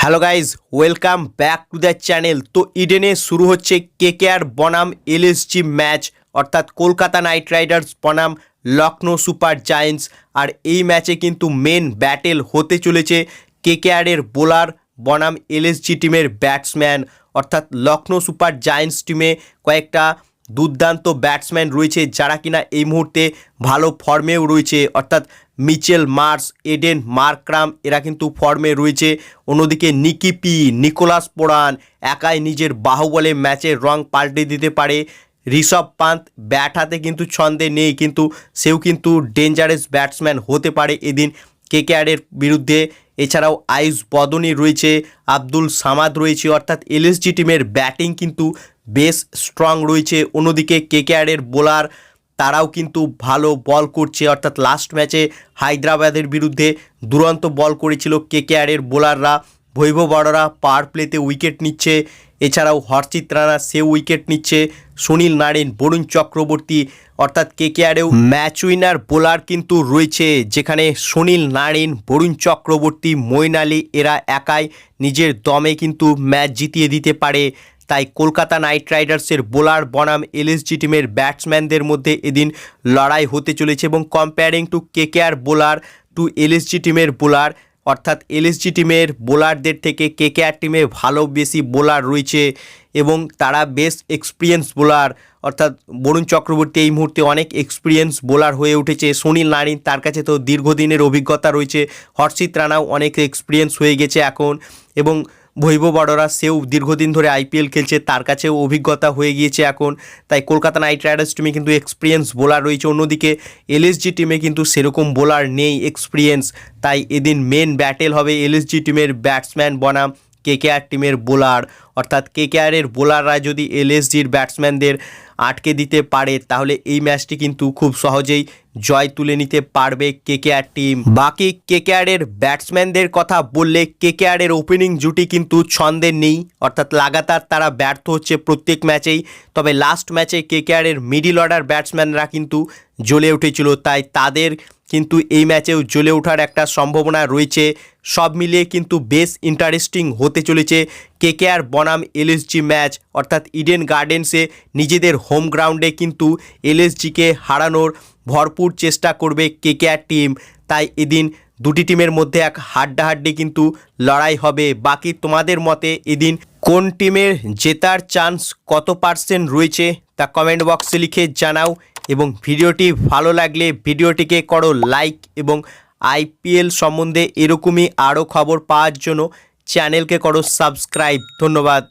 Hello guys, welcome back to the channel. তো ইডেনে শুরু হচ্ছে কেকেআর বনাম এলএসজি ম্যাচ, অর্থাৎ কলকাতা নাইট রাইডার্স বনাম লখনৌ সুপার জায়েন্টস। আর এই ম্যাচে কিন্তু মেন ব্যাটেল হতে চলেছে কেকেআরের বোলার বনাম এলএসজি টিমের ব্যাটসম্যান। অর্থাৎ লখনৌ সুপার জায়েন্টস টিমে কয়েকটা দুর্দান্ত ব্যাটসম্যান রয়েছে যারা কিনা এই মুহূর্তে ভালো ফর্মেও রয়েছে, অর্থাৎ মিচেল মার্শ, এডেন মার্করাম এরা কিন্তু ফর্মে রয়েছে। অন্যদিকে নিকি পি, নিকোলাস পোরান একাই নিজের বাহুবলে ম্যাচের রং পাল্টে দিতে পারে। ঋষভ পান্ত ব্যাট হাতে কিন্তু ছন্দে নেই, কিন্তু সেও কিন্তু ডেঞ্জারাস ব্যাটসম্যান হতে পারে এদিন কেকেআরের বিরুদ্ধে। এছাড়াও আয়ুষ বদনি রয়েছে, আব্দুল সামাদ রয়েছে, অর্থাৎ এলএসজি টিমের ব্যাটিং কিন্তু বেশ স্ট্রং রয়েছে। অন্যদিকে কেকেআরের বোলার তারাও কিন্তু ভালো বল করছে, অর্থাৎ লাস্ট ম্যাচে হায়দ্রাবাদের বিরুদ্ধে দুরন্ত বল করেছিল কেকেআরের বোলাররা। বৈভব অরোরা পাওয়ার প্লেতে উইকেট নিচ্ছে, এছাড়াও হরচিত রানা সেও উইকেট নিচ্ছে। সুনীল নারিন, বরুণ চক্রবর্তী, অর্থাৎ কেকেআরেও ম্যাচ উইনার বোলার কিন্তু রয়েছে, যেখানে সুনীল নারিন, বরুণ চক্রবর্তী, মঈন আলী এরা একাই নিজের দমে কিন্তু ম্যাচ জিতিয়ে দিতে পারে। তাই কলকাতা নাইট রাইডার্সের বোলার বনাম এলএসজি টিমের ব্যাটসম্যানদের মধ্যে এদিন লড়াই হতে চলেছে। এবং comparing to KKR bowler to LSG টিমের বোলার, অর্থাৎ এলএসজি টিমের বোলারদের থেকে কেকেআর টিমে ভালো বেশি বোলার রয়েছে এবং তারা বেশ এক্সপিরিয়েন্স বোলার। অর্থাৎ বরুণ চক্রবর্তী এই মুহূর্তে অনেক এক্সপিরিয়েন্স বোলার হয়ে উঠেছে। সুনীল নারিন তার কাছে তো দীর্ঘদিনের অভিজ্ঞতা রয়েছে, হরচিত রানাও অনেক এক্সপিরিয়েন্স হয়ে গেছে এখন, এবং বৈভব অরোরা সেও দীর্ঘদিন ধরে আইপিএল খেলছে, তার কাছেও অভিজ্ঞতা হয়ে গিয়েছে এখন। তাই কলকাতা নাইট রাইডার্স টিমে কিন্তু এক্সপিরিয়েন্স বোলার রয়েছে। অন্যদিকে এলএসজি টিমে কিন্তু সেরকম বোলার নেই এক্সপিরিয়েন্স। তাই এদিন মেন ব্যাটেল হবে এলএসজি টিমের ব্যাটসম্যান বনাম কেকেআর টিমের বোলার। অর্থাৎ কেকেআরের বোলাররা যদি এলএসজির ব্যাটসম্যানদের আটকে দিতে পারে তাহলে এই ম্যাচটি কিন্তু খুব সহজেই জয় তুলে নিতে পারবে কেকেআর টিম। বাকি কেকেআরের ব্যাটসম্যানদের কথা বললে কেকেআরের ওপেনিং জুটি কিন্তু ছন্দে নেই, অর্থাৎ লাগাতার তারা ব্যর্থ হচ্ছে প্রত্যেক ম্যাচেই। তবে লাস্ট ম্যাচে কেকেআরের মিডিল অর্ডার ব্যাটসম্যানরা কিন্তু জ্বলে উঠেছিল, তাই তাদের কিন্তু এই ম্যাচেও জ্বলে ওঠার একটা সম্ভাবনা রয়েছে। সব মিলিয়ে কিন্তু বেশ ইন্টারেস্টিং হতে চলেছে কেকেআর বনাম এলএসজি ম্যাচ। অর্থাৎ ইডেন গার্ডেন্সে নিজেদের হোম গ্রাউন্ডে কিন্তু এলএসজিকে হারানোর ভরপুর চেষ্টা করবে কেকেআর টিম। তাই এদিন দুটি টিমের মধ্যে এক হাড্ডাহাড্ডি কিন্তু লড়াই হবে। বাকি তোমাদের মতে এদিন কোন টিমের জেতার চান্স কত % রয়েছে তা কমেন্ট বক্সে লিখে জানাও। এবং ভিডিওটি ভালো লাগলে ভিডিওটিকে করো লাইক, এবং আইপিএল সম্বন্ধে এরকমই আরও খবর পাওয়ার জন্য চ্যানেলকে করো সাবস্ক্রাইব। ধন্যবাদ।